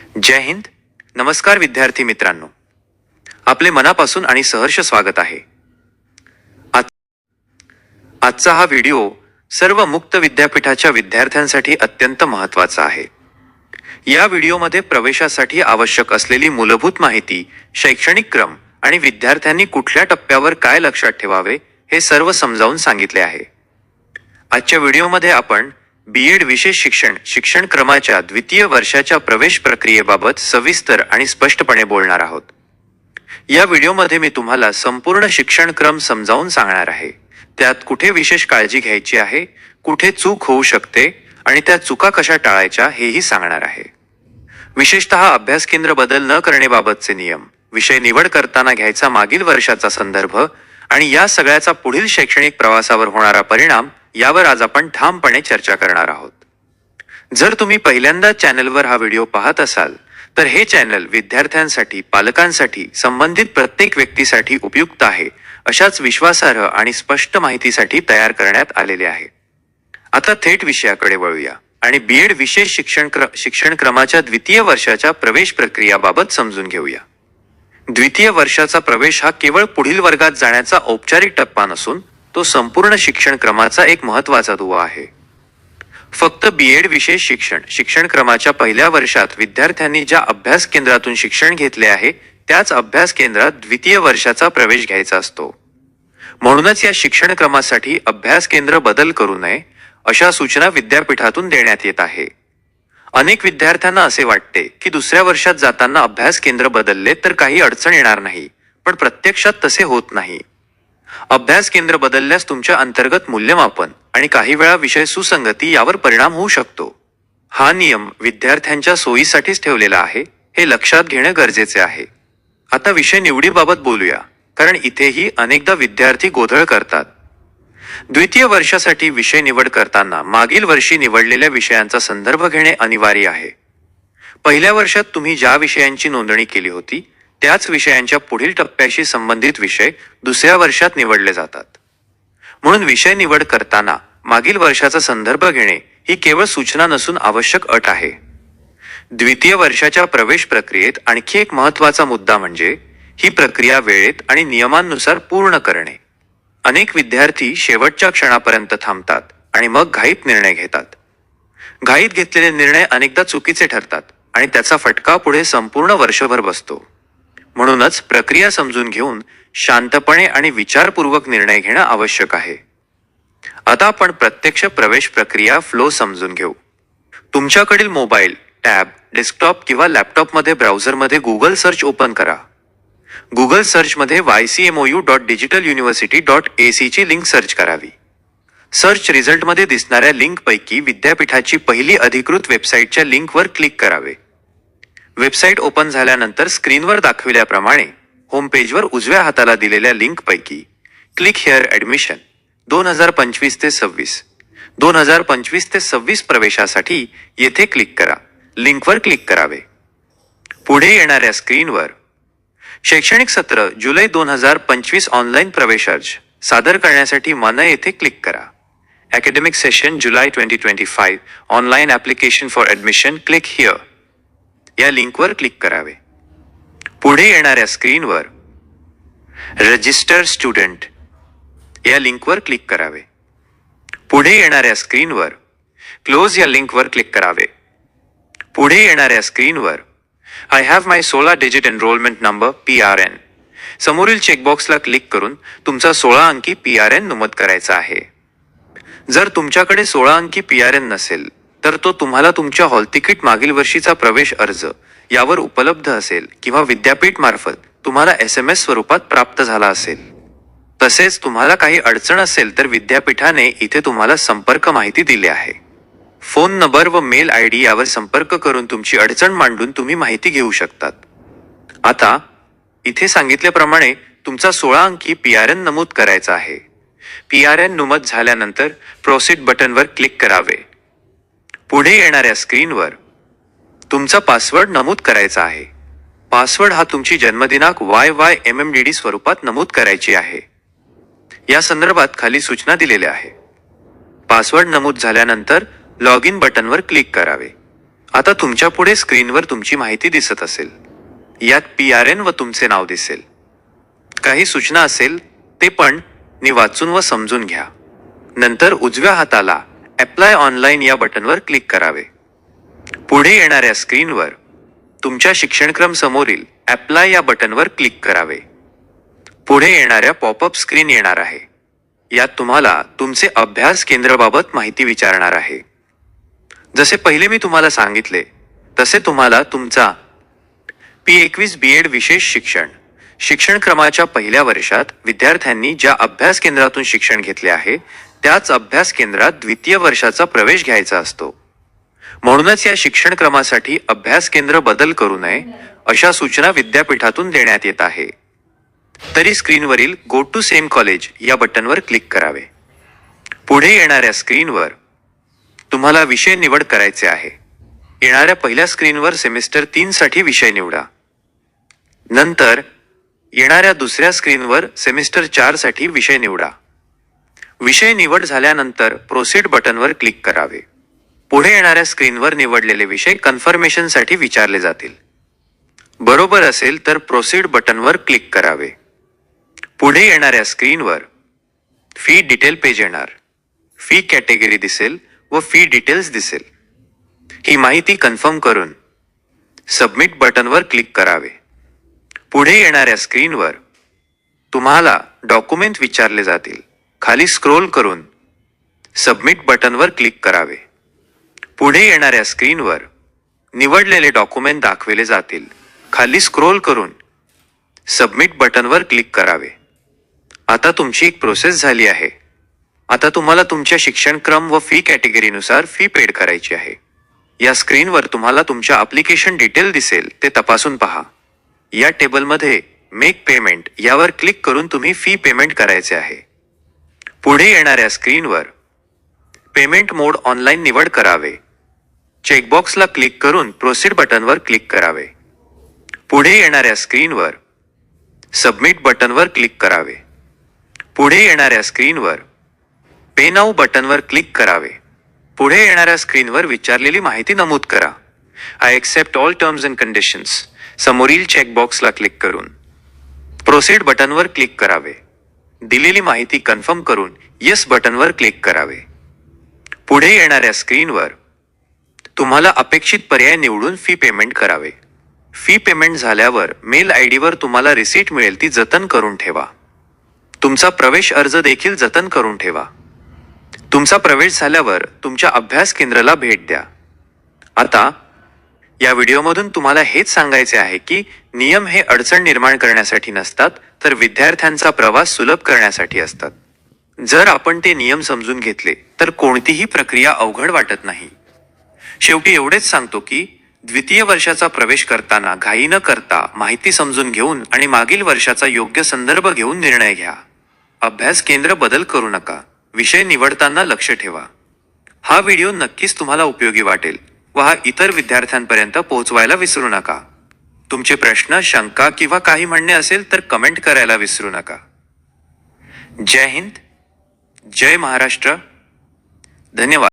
जय हिंद. नमस्कार विद्यार्थी मित्रांनो, आपले मनापासून आणि सहर्ष स्वागत आहे. आजचा हा व्हिडिओ सर्व मुक्त विद्यापीठाच्या विद्यार्थ्यांसाठी अत्यंत महत्त्वाचा आहे. या व्हिडिओमध्ये प्रवेशासाठी आवश्यक असलेली मूलभूत माहिती, शैक्षणिक क्रम आणि विद्यार्थ्यांनी कुठल्या टप्प्यावर काय लक्षात ठेवावे हे सर्व समजावून सांगितले आहे. आजच्या व्हिडिओमध्ये आपण बीएड विशेष शिक्षण क्रमाच्या द्वितीय वर्षाच्या प्रवेश प्रक्रियेबाबत सविस्तर आणि स्पष्टपणे बोलणार आहोत. या व्हिडिओमध्ये मी तुम्हाला संपूर्ण शिक्षण क्रम समजावून सांगणार आहे. त्यात कुठे विशेष काळजी घ्यायची आहे, कुठे चूक होऊ शकते आणि त्या चुका कशा टाळायच्या हेही सांगणार आहे. विशेषतः अभ्यास केंद्र बदल न करण्याबाबतचे नियम, विषय निवड करताना घ्यायचा मागील वर्षाचा संदर्भ आणि या सगळ्याचा पुढील शैक्षणिक प्रवासावर होणारा परिणाम यावर आज आपण ठामपणे चर्चा करणार आहोत. जर तुम्ही पहिल्यांदा चॅनलवर हा व्हिडिओ पाहत असाल तर हे चॅनल विद्यार्थ्यांसाठी, पालकांसाठी, संबंधित प्रत्येक व्यक्तीसाठी उपयुक्त आहे अशाच विश्वासार्ह आणि स्पष्ट माहितीसाठी तयार करण्यात आलेले आहे. आता थेट विषयाकडे वळूया आणि बीएड विशेष शिक्षण क्रमाच्या द्वितीय वर्षाच्या प्रवेश प्रक्रियाबाबत समजून घेऊया. द्वितीय वर्षाचा प्रवेश हा केवळ पुढील वर्गात जाण्याचा औपचारिक टप्पा नसून तो संपूर्ण शिक्षण क्रमाचा एक महत्त्वाचा दुवा आहे. फक्त बीएड विशेष शिक्षण क्रमाच्या पहिल्या वर्षात विद्यार्थ्यांनी ज्या अभ्यास केंद्रातून शिक्षण घेतले आहे त्याच अभ्यास केंद्रात द्वितीय वर्षाचा प्रवेश घ्यायचा असतो. म्हणूनच या शिक्षण क्रमासाठी अभ्यास केंद्र बदल करू नये अशा सूचना विद्यापीठातून देण्यात येत आहे. अनेक विद्यार्थ्यांना असे वाटते की दुसऱ्या वर्षात जाताना अभ्यास केंद्र बदलले तर काही अडचण येणार नाही, पण प्रत्यक्षात तसे होत नाही. अभ्यास केंद्र बदलल्यास तुमच्या अंतर्गत मूल्यमापन आणि काही वेळा विषय सुसंगती यावर परिणाम होऊ शकतो. हा नियम विद्यार्थ्यांच्या सोयीसाठीच ठेवलेला आहे, हे लक्षात घेणे गरजेचे आहे. आता विषय निवडीबाबत बोलूया, कारण इथेही अनेकदा विद्यार्थी गोंधळ करतात. द्वितीय वर्षासाठी विषय निवड करताना मागील वर्षी निवडलेल्या विषयांचा संदर्भ घेणे अनिवार्य आहे. पहिल्या वर्षात तुम्ही ज्या विषयांची नोंदणी केली होती त्याच विषयांच्या पुढील टप्प्याशी संबंधित विषय दुसऱ्या वर्षात निवडले जातात. म्हणून विषय निवड करताना मागील वर्षाचा संदर्भ घेणे ही केवळ सूचना नसून आवश्यक अट आहे. द्वितीय वर्षाच्या प्रवेश प्रक्रियेत आणखी एक महत्त्वाचा मुद्दा म्हणजे ही प्रक्रिया वेळेत आणि नियमांनुसार पूर्ण करणे. अनेक विद्यार्थी शेवटच्या क्षणापर्यंत थांबतात आणि मग घाईत निर्णय घेतात. घाईत घेतलेले निर्णय अनेकदा चुकीचे ठरतात आणि त्याचा फटका पुढे संपूर्ण वर्षभर बसतो. म्हणूनच प्रक्रिया समजून घेऊन शांतपणे आणि विचारपूर्वक निर्णय घेणं आवश्यक आहे. आता आपण प्रत्यक्ष प्रवेश प्रक्रिया फ्लो समजून घेऊ. तुमच्याकडील मोबाईल, टॅब, डेस्कटॉप किंवा लॅपटॉपमध्ये ब्राउझरमध्ये गुगल सर्च ओपन करा. गुगल सर्चमध्ये ycmou.digitaluniversity.ac ची लिंक सर्च करावी. सर्च रिझल्टमध्ये दिसणाऱ्या लिंकपैकी विद्यापीठाची पहिली अधिकृत वेबसाईटच्या लिंकवर क्लिक करावे. वेबसाईट ओपन झाल्यानंतर स्क्रीनवर दाखविल्याप्रमाणे होमपेजवर उजव्या हाताला दिलेल्या लिंकपैकी क्लिक हिअर ॲडमिशन 2025 ते 26 प्रवेशासाठी येथे क्लिक करा. लिंकवर क्लिक करावे. पुढे येणाऱ्या स्क्रीनवर शैक्षणिक सत्र जुलै 2025 ऑनलाईन प्रवेश अर्ज सादर करण्यासाठी मन येथे क्लिक करा. Academic session July 2025 online application for admission click here या लिंकवर क्लिक करावे. पुढे येणाऱ्या स्क्रीनवर रजिस्टर स्टुडंट या लिंकवर क्लिक करावे. पुढे येणाऱ्या स्क्रीनवर क्लोज या लिंकवर क्लिक करावे. पुढे येणाऱ्या स्क्रीनवर I have my 16 digit enrolment number PRN समोरील चेकबॉक्सला क्लिक करून तुमचा 16 अंकी PRN नमूद करायचा आहे. जर तुमच्याकडे 16 अंकी PRN नसेल तर तो तुम्हाला तुमच्या हॉल तिकीट, मागील वर्षीचा प्रवेश अर्ज यावर उपलब्ध असेल किंवा विद्यापीठ मार्फत तुम्हाला SMS स्वरूपात प्राप्त झाला असेल. तसेच तुम्हाला काही अडचण असेल तर विद्यापीठाने इथे तुम्हाला संपर्क माहिती दिली आहे. फोन नंबर व मेल ID यावर संपर्क करून तुमची अडचण मांडून तुम्ही माहिती घेऊ शकतात. आता इथे सांगितल्याप्रमाणे तुमचा 16 अंकी PRN नमूद करायचा आहे. PRN नमूद झाल्यानंतर प्रोसीड बटनवर क्लिक करावे. पुढे येणाऱ्या स्क्रीनवर तुमचा पासवर्ड नमूद करायचा आहे. पासवर्ड हा तुमची जन्मदिनांक YYMMDD स्वरूपात नमूद करायची आहे. या संदर्भात खाली सूचना दिलेल्या आहे. पासवर्ड नमूद झाल्यानंतर लॉग इन बटनवर क्लिक करावे. आता तुमच्या पुढे स्क्रीनवर तुमची माहिती दिसत असेल. यात PRN व तुमचे नाव दिसेल. काही सूचना असेल ते पण वाचून व समजून घ्या. नंतर उजव्या हाताला अप्लाय ऑनलाईन या बटनवर क्लिक करावे. पुढे येणाऱ्या स्क्रीनवर तुमच्या शिक्षणक्रम समोरील अप्लाय या बटनवर क्लिक करावे. पुढे येणाऱ्या पॉपअप स्क्रीन येणार आहे. यात तुम्हाला तुमचे अभ्यास केंद्राबाबत माहिती विचारणार आहे. जसे पहिले मी तुम्हाला सांगितले तसे तुम्हाला तुमचा P21 B.Ed विशेष शिक्षणक्रमाच्या पहिल्या वर्षात विद्यार्थ्यांनी ज्या अभ्यास केंद्रातून शिक्षण घेतले आहे त्याच अभ्यास केंद्रात द्वितीय वर्षाचा प्रवेश घ्यायचा असतो. म्हणूनच या शिक्षणक्रमासाठी अभ्यास केंद्र बदल करू नये अशा सूचना विद्यापीठातून देण्यात येत आहे. तरी स्क्रीनवरील गो टू सेम कॉलेज या बटनवर क्लिक करावे. पुढे येणाऱ्या स्क्रीनवर तुम्हाला विषय निवड करायचे आहे. येणाऱ्या पहिल्या स्क्रीनवर सेमिस्टर 3 साठी विषय निवडा. नंतर येणाऱ्या दुसऱ्या स्क्रीनवर सेमिस्टर 4 साठी विषय निवडा. विषय निवड झाल्यानंतर प्रोसीड बटनवर क्लिक करावे. पुढे येणाऱ्या स्क्रीनवर निवडलेले विषय कन्फर्मेशनसाठी विचारले जातील. बरोबर असेल तर प्रोसीड बटनवर क्लिक करावे. पुढे येणाऱ्या स्क्रीनवर फी डिटेल पेज येणार. फी कॅटेगरी दिसेल व फी डिटेल्स दिसेल. ही माहिती कन्फर्म करून सबमिट बटनवर क्लिक करावे. पुढे येणाऱ्या स्क्रीनवर तुम्हाला डॉक्युमेंट विचारले जातील. खाली स्क्रोल करून सबमिट बटनवर क्लिक करावे. पुढे येणाऱ्या स्क्रीनवर निवडलेले डॉक्युमेंट दाखवले जातील. खाली स्क्रोल करून सबमिट बटनवर क्लिक करावे. आता तुमची एक प्रोसेस झाली आहे. आता तुम्हाला तुमच्या शिक्षणक्रम व फी कॅटेगरीनुसार फी पेड करायची आहे. या स्क्रीनवर तुम्हाला तुमच्या ॲप्लिकेशन डिटेल दिसेल ते तपासून पहा. या टेबलमध्ये मेक पेमेंट यावर क्लिक करून तुम्ही फी पेमेंट करायचे आहे. पुढे येणाऱ्या स्क्रीनवर पेमेंट मोड ऑनलाईन निवड करावे. चेकबॉक्सला क्लिक करून प्रोसीड बटनवर क्लिक करावे. पुढे येणाऱ्या स्क्रीनवर सबमिट बटनवर क्लिक करावे. पुढे येणाऱ्या स्क्रीनवर पे नाऊ बटनवर क्लिक करावे. पुढे येणाऱ्या स्क्रीनवर विचारलेली माहिती नमूद करा. I accept all terms and conditions समोरील चेकबॉक्सला क्लिक करून प्रोसीड बटनवर क्लिक करावे. दिलेली माहिती कन्फर्म करून येस बटनवर क्लिक करावे. पुढे येणाऱ्या स्क्रीनवर तुम्हाला अपेक्षित पर्याय निवडून फी पेमेंट करावे. फी पेमेंट झाल्यावर मेल आयडीवर तुम्हाला रिसीट मिळेल ती जतन करून ठेवा. तुमचा प्रवेश अर्ज देखील जतन करून ठेवा. तुमचा प्रवेश झाल्यावर तुमच्या अभ्यास केंद्राला भेट द्या. आता या व्हिडिओमधून तुम्हाला हेच सांगायचे आहे की नियम हे अडचण निर्माण करण्यासाठी नसतात तर विद्यार्थ्यांचा प्रवास सुलभ करण्यासाठी असतात. जर आपण ते नियम समजून घेतले तर कोणतीही प्रक्रिया अवघड वाटत नाही. शेवटी एवढेच सांगतो की द्वितीय वर्षाचा प्रवेश करताना घाई न करता माहिती समजून घेऊन आणि मागील वर्षाचा योग्य संदर्भ घेऊन निर्णय घ्या. अभ्यास केंद्र बदल करू नका. विषय निवडताना लक्ष ठेवा. हा व्हिडिओ नक्कीच तुम्हाला उपयोगी वाटेल व हा इतर विद्यार्थ्यांपर्यंत पोहोचवायला विसरू नका. तुमचे प्रश्न, शंका किंवा काही म्हणणे असेल तर कमेंट करायला विसरू नका. जय हिंद, जय महाराष्ट्र. धन्यवाद.